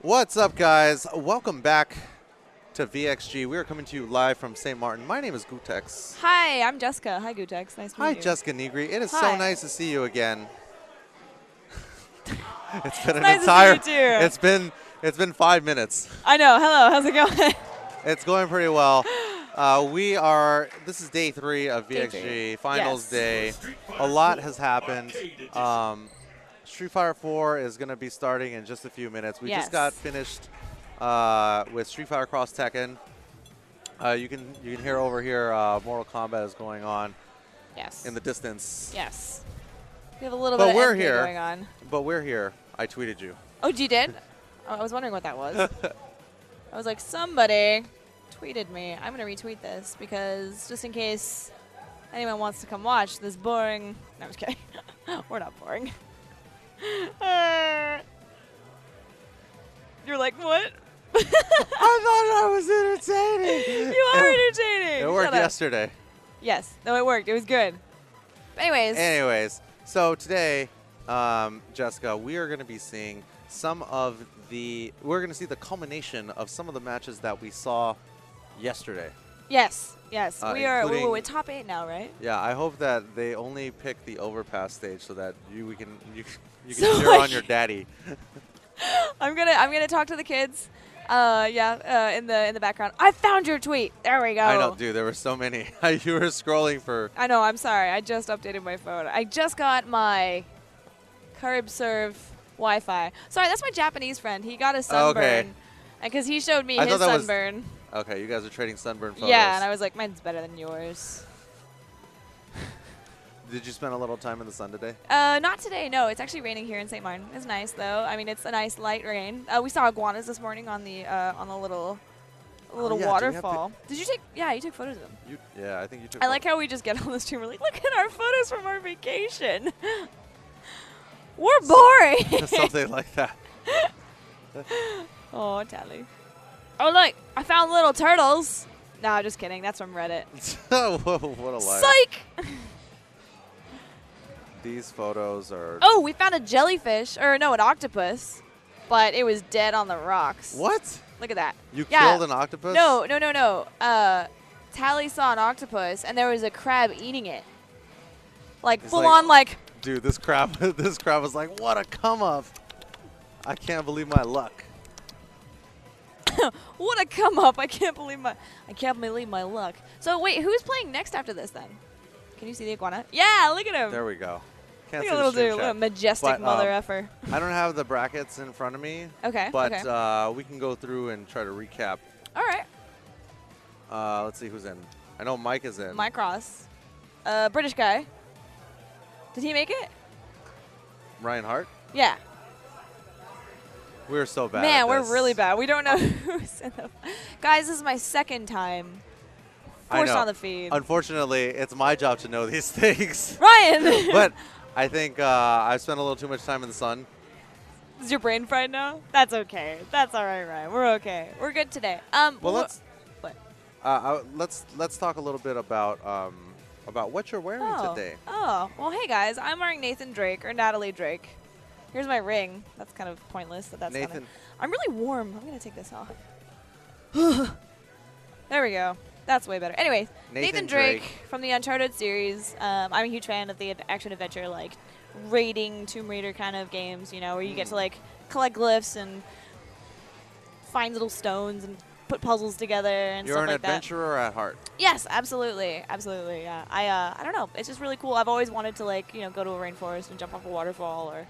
What's up, guys? Welcome back to VXG. We are coming to you live from St. Martin. My name is Gutex. Hi, I'm Jessica. Hi, Gutex. Nice to meet you. Hi, Jessica Nigri. It is Hi. so nice to see you again. It's been nice to see you too. It's been 5 minutes. I know. Hello. How's it going? It's going pretty well. This is day 3 of VXG, finals day. A lot has happened. Street Fighter 4 is going to be starting in just a few minutes. We just got finished with Street Fighter Cross Tekken. You can hear over here Mortal Kombat is going on. Yes. In the distance. Yes. We have a little bit of MK going on. But we're here. I tweeted you. Oh, you did? Oh, I was wondering what that was. I was like, somebody tweeted me. I'm going to retweet this because just in case anyone wants to come watch this boring. No, I'm just kidding. We're not boring. You're like, what? I thought I was entertaining. You are entertaining. It worked yesterday. Yes. No, it worked. It was good. But anyways. So today, Jessica, we are going to be seeing we're going to see the culmination of some of the matches that we saw yesterday. Yes. We are we're top 8 now, right? Yeah, I hope that they only pick the overpass stage so that you can cheer on your daddy. I'm gonna talk to the kids. In the background. I found your tweet. There we go. I know, dude. There were so many. You were scrolling for. I know. I'm sorry. I just updated my phone. I just got my curb serve Wi-Fi. Sorry, that's my Japanese friend. He got a sunburn. Okay. Because he showed me his sunburn. Okay, you guys are trading sunburn photos. Yeah, and I was like, mine's better than yours. Did you spend a little time in the sun today? Not today, no. It's actually raining here in St. Martin. It's nice, though. I mean, it's a nice light rain. We saw iguanas this morning on the little waterfall. Did you take? Yeah, you took photos of them. I think you took. I like how we just get on the stream. We're like, look at our photos from our vacation. We're boring. Something like that. Oh, Tally. Oh, look, I found little turtles. No, just kidding. That's from Reddit. What a lie. Psych! These photos are... Oh, we found a jellyfish. Or, no, an octopus. But it was dead on the rocks. What? Look at that. You killed an octopus? No. Tally saw an octopus, and there was a crab eating it. Like, full on, like... Dude, this crab was like, what a come-up. I can't believe my luck. What a come up! I can't believe my luck. So wait, who's playing next after this then? Can you see the iguana? Yeah, look at him. There we go. Can't see little dude, little majestic mother effer. I don't have the brackets in front of me. Okay. But we can go through and try to recap. All right. Let's see who's in. I know Mike is in. Mike Ross, British guy. Did he make it? Ryan Hart. Yeah. We're so bad. Man, we're really bad. We don't know who's in the. Guys, this is my second time forced on the feed. Unfortunately, it's my job to know these things. Ryan! But I think I've spent a little too much time in the sun. Is your brain fried now? That's okay. That's all right, Ryan. We're okay. We're good today. Well, let's talk a little bit about what you're wearing today. Oh, well, hey guys, I'm wearing Nathan Drake or Natalie Drake. Here's my ring. That's kind of pointless. That's Nathan. I'm really warm. I'm going to take this off. There we go. That's way better. Anyway, Nathan Drake from the Uncharted series. I'm a huge fan of the action-adventure, like, raiding Tomb Raider kind of games, you know, where you get to, like, collect glyphs and find little stones and put puzzles together and stuff like that. You're an adventurer at heart. Yes, absolutely. Absolutely, yeah. I don't know. It's just really cool. I've always wanted to, like, you know, go to a rainforest and jump off a waterfall or...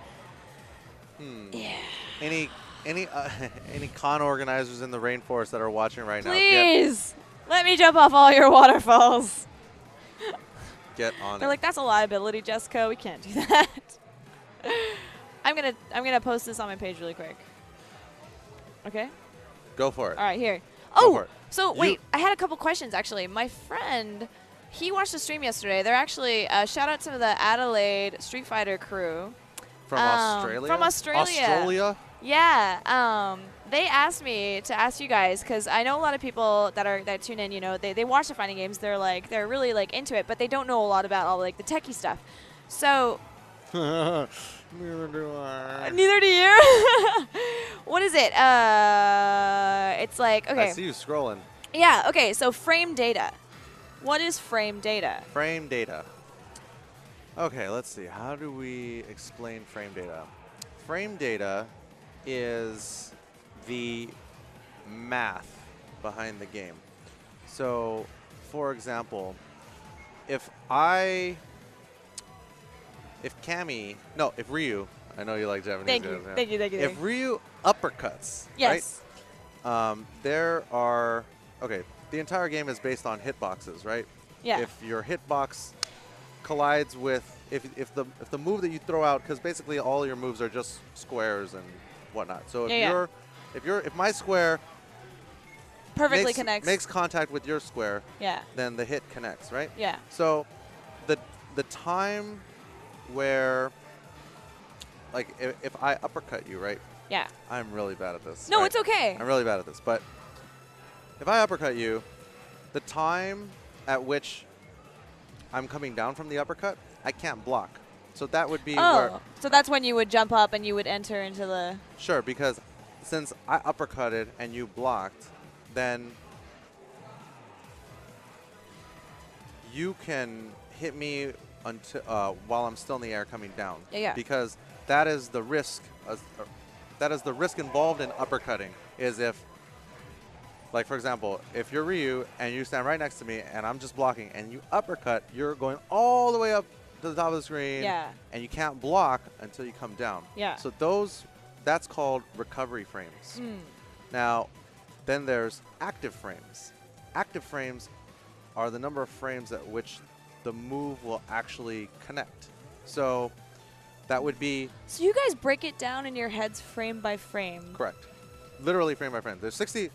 Yeah. Any con organizers in the rainforest that are watching right now? Please let me jump off all your waterfalls. Get on They're like, that's a liability, Jessica. We can't do that. I'm gonna post this on my page really quick. Okay. Go for it. All right, here. Oh, so wait, I had a couple questions actually. My friend, he watched the stream yesterday. They're actually shout out to the Adelaide Street Fighter crew. From Australia? From Australia. Australia? Yeah. They asked me to ask you guys because I know a lot of people that tune in. You know, they watch the fighting games. They're really like into it, but they don't know a lot about all like the techie stuff. So Neither do I. Neither do you? What is it? it. It's like, okay. I see you scrolling. Yeah, okay, so frame data. What is frame data? Frame data. Okay, let's see. How do we explain frame data? Frame data is the math behind the game. So, for example, if Ryu, I know you like Japanese Thank guys. you, Yeah. thank you. If Ryu uppercuts, Yes. right? The entire game is based on hitboxes, right? Yeah. If your hitbox collides with, if the move that you throw out, because basically all your moves are just squares and whatnot. So if my square perfectly connects, makes contact with your square, yeah, then the hit connects, right? Yeah. So the time where, like, if I uppercut you, right? Yeah. I'm really bad at this. No, right? it's okay. I'm really bad at this, but if I uppercut you, the time at which I'm coming down from the uppercut, I can't block. So that would be where. So that's when you would jump up and you would enter into the. Sure, because since I uppercutted and you blocked, then you can hit me until while I'm still in the air coming down. Yeah. Because that is the risk. That is the risk involved in uppercutting. Is if, like, for example, if you're Ryu and you stand right next to me and I'm just blocking and you uppercut, you're going all the way up to the top of the screen. Yeah. And you can't block until you come down. Yeah. So that's called recovery frames. Now, then there's active frames. Active frames are the number of frames at which the move will actually connect. So that would be. So you guys break it down in your heads frame by frame. Correct. Literally frame by frame. There's 60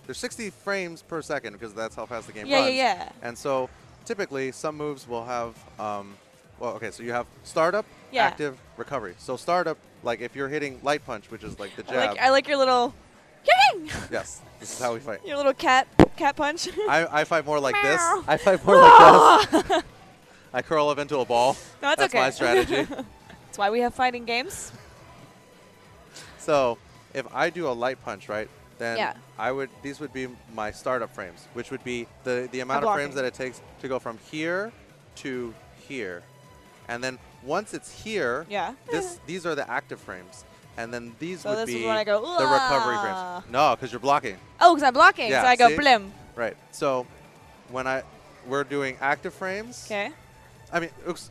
frames per second because that's how fast the game runs. Yeah. And so typically some moves will have so you have startup, active, recovery. So startup, like if you're hitting light punch, which is like the jab. I like your little Yes, this is how we fight. Your little cat punch. I fight more like this. I fight more like this. I curl up into a ball. No, that's okay. my strategy. That's why we have fighting games. So if I do a light punch, right, then Yeah. these would be my startup frames, which would be the amount of frames that it takes to go from here to here. And then once it's here, these are the active frames. And then these So would this be is when I go, the recovery frames. No, because you're blocking. Oh, because I'm blocking, Yeah, so I go see? blim. Right. So when we're doing active frames. Okay.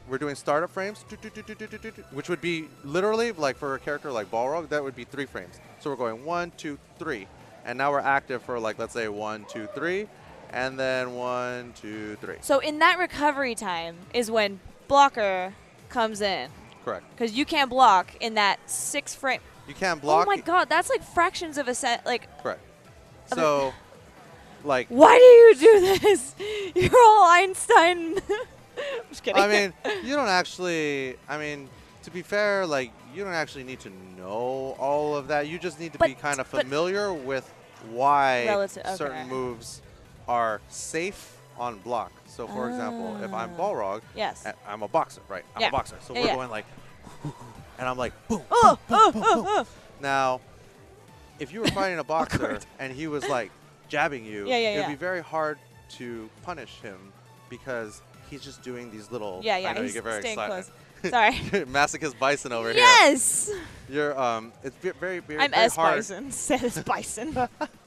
We're doing startup frames, which would be literally, like for a character like Balrog, that would be 3 frames. So we're going 1, 2, 3. And now we're active for, like, let's say 1, 2, 3. And then 1, 2, 3. So in that recovery time is when blocker comes in. Correct. Because you can't block in that 6 frame. You can't block. Oh my god, that's like fractions of a set. Like. Correct. So, like. Why do you do this? You're all Einstein. Just kidding. I mean, you don't actually. I mean, to be fair, like, you don't actually need to know all of that. You just need to be kind of familiar with why certain moves are safe on block. So, for example, if I'm Balrog, I'm a boxer, right? I'm a boxer. So we're going like, and I'm like, boom, boom, boom, boom, boom. Now, if you were fighting a boxer and he was like jabbing you, it would be very hard to punish him because he's just doing these little. Yeah. I know He's you get very staying excited. close. Sorry. Masochist Bison over here. Yes. You're it's very I'm very S hard. Bison. Says Bison.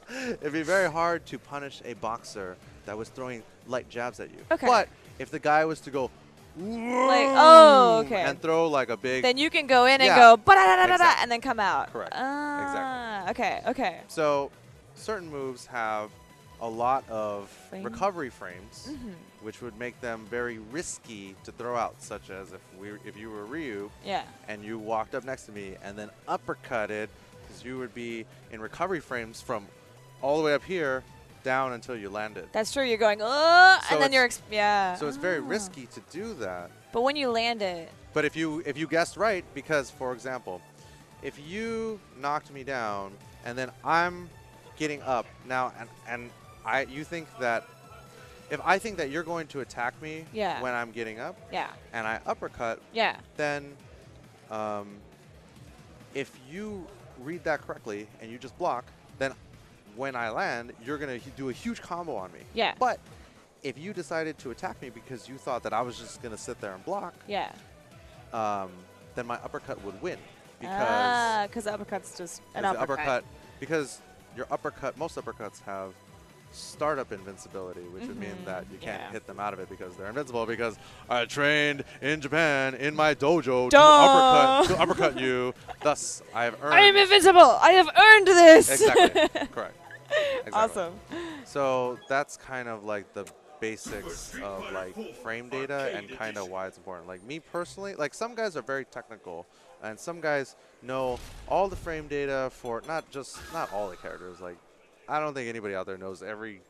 It'd be very hard to punish a boxer that was throwing light jabs at you. Okay. But if the guy was to go and throw like a big, then you can go in and go exactly. and then come out. Correct. Exactly. Okay. So certain moves have a lot of recovery frames, which would make them very risky to throw out, such as if you were Ryu and you walked up next to me and then uppercutted, because you would be in recovery frames from all the way up here down until you landed. That's true. You're going, and then you're, So it's very risky to do that. But when you land it. But if you guessed right, because, for example, if you knocked me down and then I'm getting up now and you think that if I think that you're going to attack me when I'm getting up and I uppercut, then if you read that correctly and you just block, then when I land, you're going to do a huge combo on me. Yeah. But if you decided to attack me because you thought that I was just going to sit there and block, yeah, then my uppercut would win. Because the uppercut's just an uppercut. Because your uppercut, most uppercuts have startup invincibility, which would mean that you can't hit them out of it because they're invincible. Because I trained in Japan in my dojo to uppercut you. Thus, I have earned. I am invincible. I have earned this. Exactly. Correct. Exactly. Awesome. So that's kind of like the basics of like frame data and kind of why it's important. Like me personally, like some guys are very technical, and some guys know all the frame data for not all the characters. Like I don't think anybody out there knows every.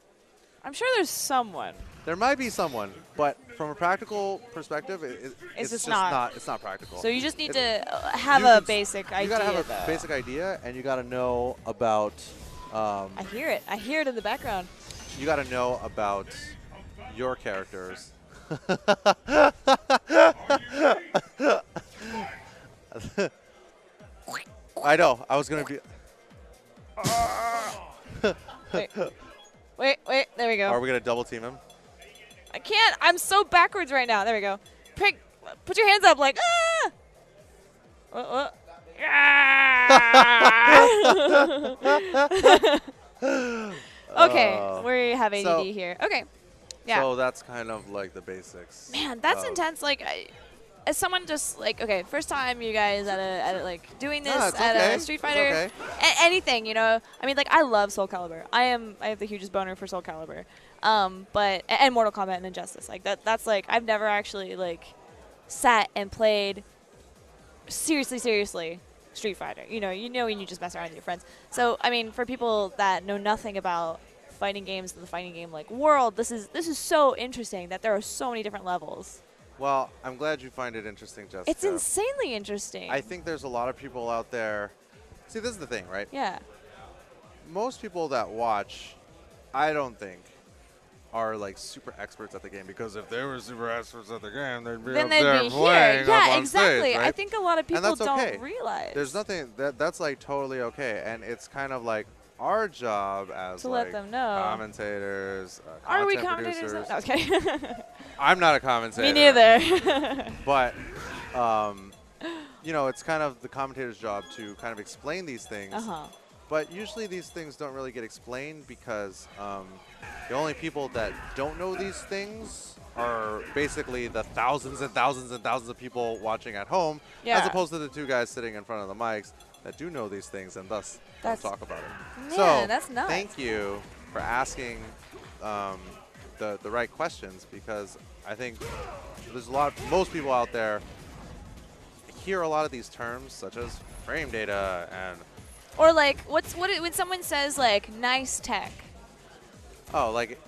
I'm sure there's someone. There might be someone, but from a practical perspective, it's just not. It's not practical. So you just need to have a basic idea. You gotta have a basic idea, and you gotta know about. I hear it. I hear it in the background. You gotta know about your characters. I know. I was gonna be. Wait. There we go. Are we gonna double team him? I can't. I'm so backwards right now. There we go. Put your hands up like ah. Okay, we have ADD here. Okay. Yeah. So that's kind of like the basics. Man, that's intense. Like, as someone just like, okay, first time you guys at a like doing this at a Street Fighter, anything, you know. I mean, like I love Soul Calibur. I have the hugest boner for Soul Calibur, but and Mortal Kombat and Injustice. Like that's like I've never actually like sat and played seriously Street Fighter. You know when you just mess around with your friends. So I mean, for people that know nothing about fighting games in the fighting game like world, this is so interesting that there are so many different levels. Well, I'm glad you find it interesting, Jessica. It's insanely interesting. I think there's a lot of people out there. See, this is the thing, right? Yeah. Most people that watch, I don't think, are like super experts at the game, because if they were super experts at the game, they'd be up there playing Yeah, up on exactly. stage, right? I think a lot of people okay. don't realize. There's nothing that's like totally okay, and it's kind of like our job as to like let them know. commentators, Are we commentators? commentators? No, okay. I'm not a commentator. Me neither. But you know, it's kind of the commentator's job to kind of explain these things. But usually these things don't really get explained because the only people that don't know these things are basically the thousands and thousands and thousands of people watching at home, as opposed to the two guys sitting in front of the mics that do know these things and thus don't talk about it. Yeah, so that's nuts. Thank you for asking the right questions, because I think there's most people out there hear a lot of these terms such as frame data and or like when someone says like nice tech. Oh, like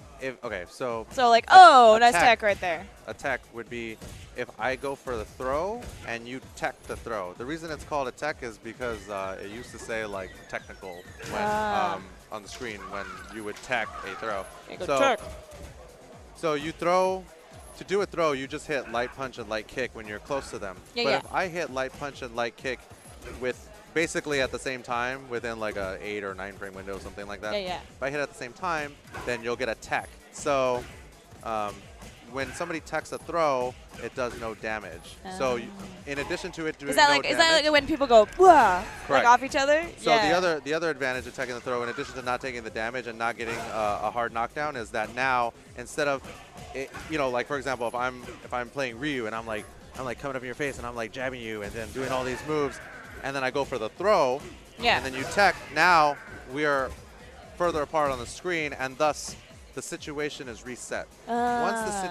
so like nice tech right there. A tech would be if I go for the throw and you tech the throw. The reason it's called a tech is because it used to say like technical when on the screen when you would tech a throw. So you throw. To do a throw, you just hit light punch and light kick when you're close to them. But if I hit light punch and light kick with basically at the same time within like a 8 or 9 frame window, something like that. If I hit at the same time, then you'll get a tech. So when somebody techs a throw, it does no damage. So in addition to it doing damage, is that like when people go like off each other? So the other advantage of teching the throw, in addition to not taking the damage and not getting a hard knockdown, is that now instead of like for example, if I'm playing Ryu and I'm like coming up in your face and I'm like jabbing you and then doing all these moves, and then I go for the throw, and then you tech. Now we are further apart on the screen, and thus the situation is reset. Once the